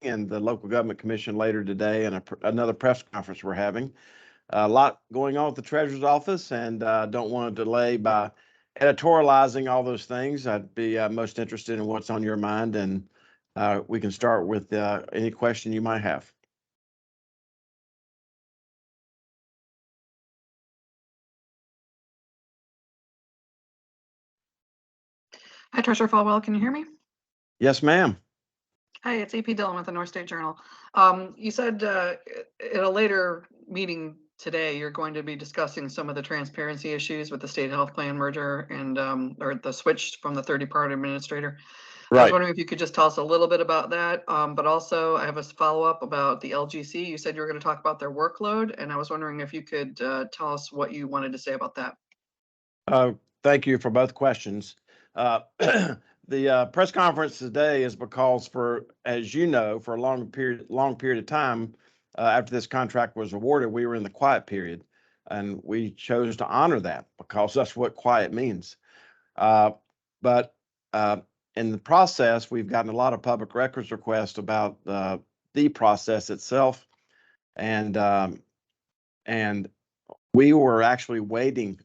and the local government commission later today, and another press conference we're having. A lot going on at the treasurer's office, and don't want to delay by editorializing all those things. I'd be most interested in what's on your mind, and we can start with any question you might have. Hi, Treasurer Folwell. Can you hear me? Yes, ma'am. Hi, it's AP Dillon with the North State Journal. You said in a later meeting today, you're going to be discussing some of the transparency issues with the state health plan merger and or the switch from the third-party administrator. I was Right. wondering if you could just tell us a little bit about that. But also, I have a follow-up about the LGC. You said you were going to talk about their workload, and I was wondering if you could tell us what you wanted to say about that. Thank you for both questions. The press conference today is because, for as you know, for a long period of time after this contract was awarded, we were in the quiet period, and we chose to honor that because that's what quiet means. But in the process, we've gotten a lot of public records requests about the process itself, and we were actually waiting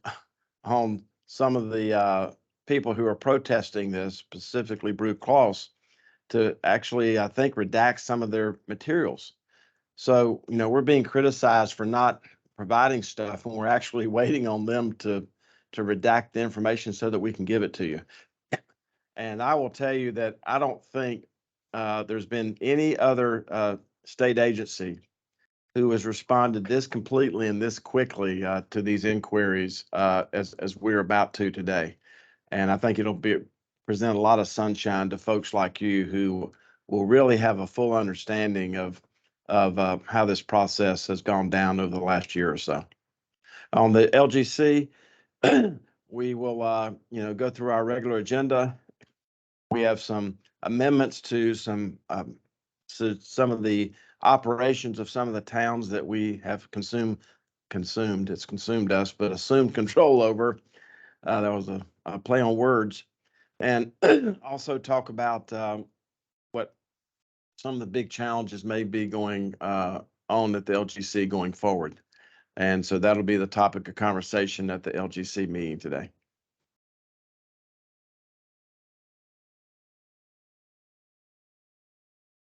on some of the people who are protesting this, specifically Blue Cross, to actually, I think, redact some of their materials. So, we're being criticized for not providing stuff when we're actually waiting on them to redact the information so that we can give it to you. And I will tell you that I don't think there's been any other state agency who has responded this completely and this quickly to these inquiries as we're about to today. And I think it'll present a lot of sunshine to folks like you who will really have a full understanding of how this process has gone down over the last year or so. On the LGC, we will go through our regular agenda. We have some amendments to some of the operations of some of the towns that we have consumed. It's consumed us, but assumed control over. That was a play on words, and also talk about what some of the big challenges may be going on at the LGC going forward. And so that'll be the topic of conversation at the LGC meeting today.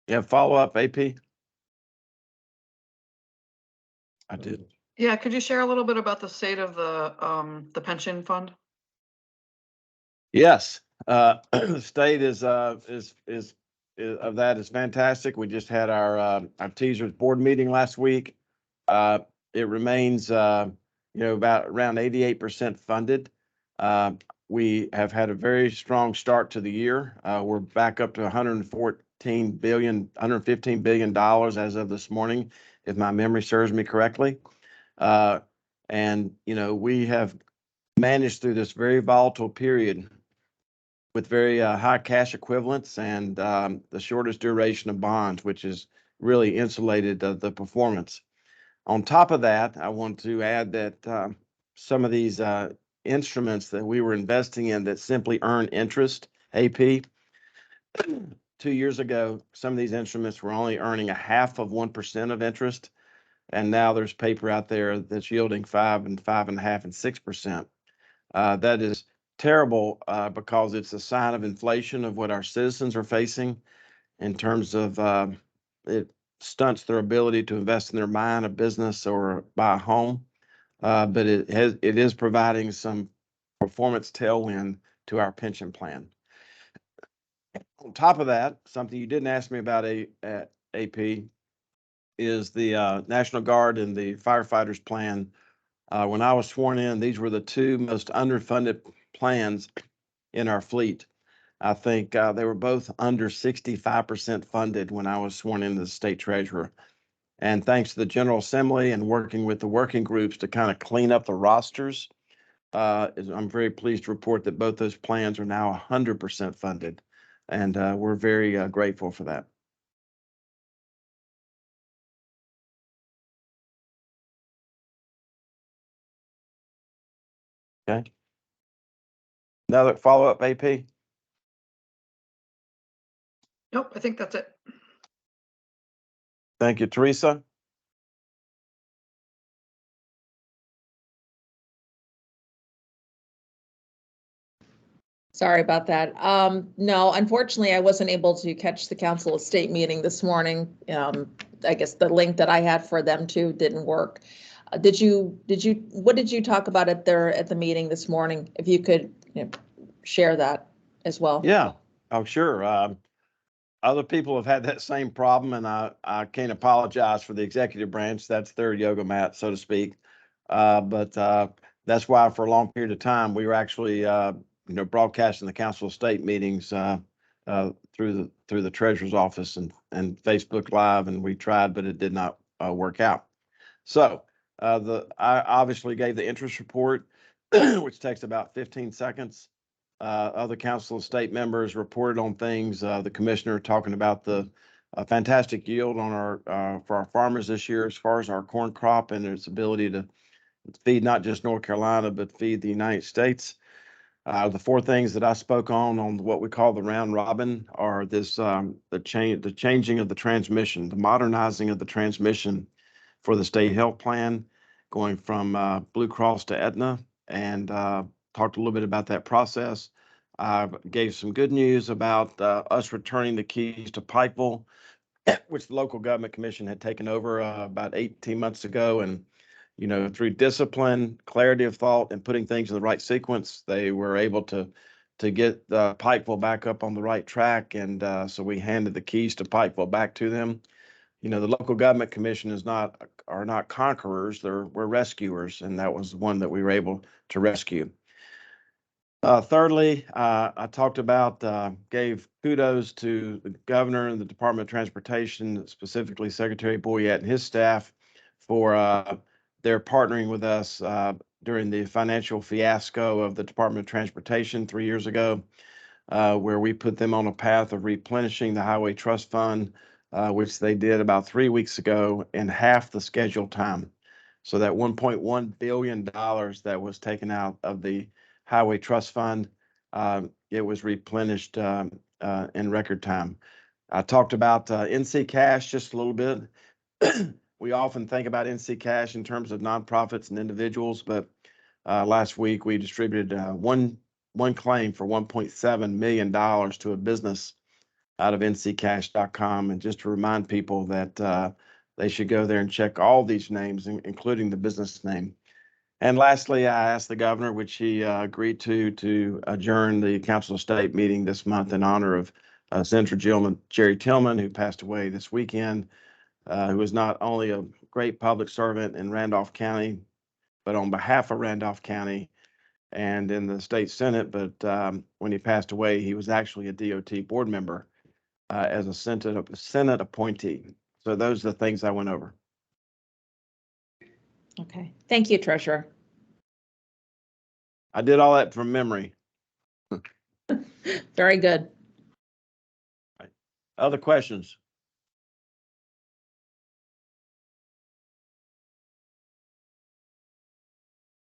You have follow-up, AP? I did. Yeah, could you share a little bit about the state of the pension fund? Yes, the state is of that is fantastic. We just had our teasers board meeting last week. It remains about around 88% funded. We have had a very strong start to the year. We're back up to $115 billion as of this morning, if my memory serves me correctly. And we have managed through this very volatile period with very high cash equivalents and the shortest duration of bonds, which has really insulated the performance. On top of that, I want to add that some of these instruments that we were investing in that simply earn interest, AP, 2 years ago, some of these instruments were only earning 0.5% of interest. And now there's paper out there that's yielding 5 and 5.5 and 6%. That is terrible because it's a sign of inflation of what our citizens are facing in terms of it stunts their ability to invest in their mind, a business, or buy a home. But it is providing some performance tailwind to our pension plan. On top of that, something you didn't ask me about, AP, is the National Guard and the firefighters plan. When I was sworn in, these were the two most underfunded plans in our fleet. I think they were both under 65% funded when I was sworn into the state treasurer. And thanks to the General Assembly and working with the working groups to kind of clean up the rosters, I'm very pleased to report that both those plans are now 100% funded. And we're very grateful for that. Okay. Another follow-up, AP? Nope, I think that's it. Thank you, Teresa. Sorry about that. No, unfortunately, I wasn't able to catch the council of state meeting this morning. I guess the link that I had for them too didn't work. What did you talk about at the meeting this morning? If you could, share that as well. Yeah, oh, sure. Other people have had that same problem, and I can't apologize for the executive branch. That's their yoga mat, so to speak. But that's why for a long period of time, we were actually, broadcasting the council of state meetings through the treasurer's office and Facebook Live, and we tried, but it did not work out. So I obviously gave the interest report, which takes about 15 seconds. Other council of state members reported on things. The commissioner talking about the fantastic yield on for our farmers this year as far as our corn crop and its ability to feed not just North Carolina, but feed the United States. The four things that I spoke on what we call the round robin are this, the changing of the transmission, the modernizing of the transmission for the state health plan, going from Blue Cross to Aetna, and talked a little bit about that process. I gave some good news about us returning the keys to Pikeville, which the local government commission had taken over about 18 months ago. And, through discipline, clarity of thought, and putting things in the right sequence, they were able to get Pikeville back up on the right track. And so we handed the keys to Pikeville back to them. The local government commission are not conquerors, we're rescuers, and that was one that we were able to rescue. Thirdly, I talked about, gave kudos to the governor and the Department of Transportation, specifically Secretary Boyette and his staff, for their partnering with us during the financial fiasco of the Department of Transportation 3 years ago, where we put them on a path of replenishing the Highway Trust Fund, which they did about 3 weeks ago in half the scheduled time. So that $1.1 billion that was taken out of the Highway Trust Fund, it was replenished in record time. I talked about NC Cash just a little bit. We often think about NC Cash in terms of nonprofits and individuals, but last week we distributed one claim for $1.7 million to a business out of nccash.com. And just to remind people that they should go there and check all these names, including the business name. And lastly, I asked the governor, which he agreed to adjourn the council of state meeting this month in honor of Senator Jerry Tillman, who passed away this weekend, who was not only a great public servant in Randolph County, but on behalf of Randolph County and in the state Senate. But when he passed away, he was actually a DOT board member as a Senate appointee. So those are the things I went over. Okay. Thank you, Treasurer. I did all that from memory. Very good. Right. Other questions?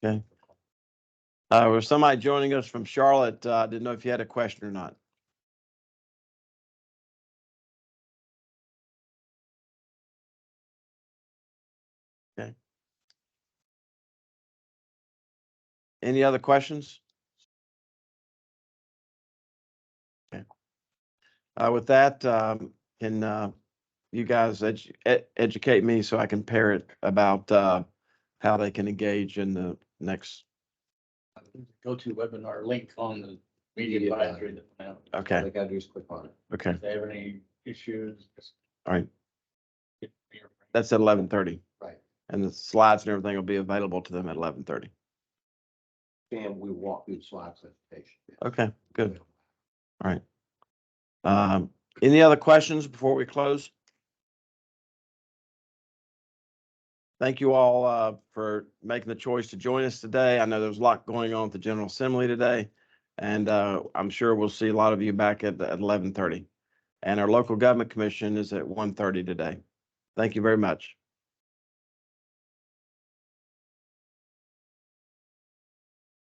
Okay. Was somebody joining us from Charlotte? Didn't know if you had a question or not. Okay. Any other questions? Okay. With that, can you guys educate me so I can parrot about how they can engage in the next? Go to webinar link on the media advisory that went out. Okay. All they gotta do is click on it. Okay. If they have any issues, just. All right. get me your- That's at 11:30. Right. And the slides and everything will be available to them at 11:30. And we walk through the slides presentation. Okay, good. All right. Any other questions before we close? Thank you all for making the choice to join us today. I know there was a lot going on at the General Assembly today, and I'm sure we'll see a lot of you back at 11:30. And our local government commission is at 1:30 today. Thank you very much.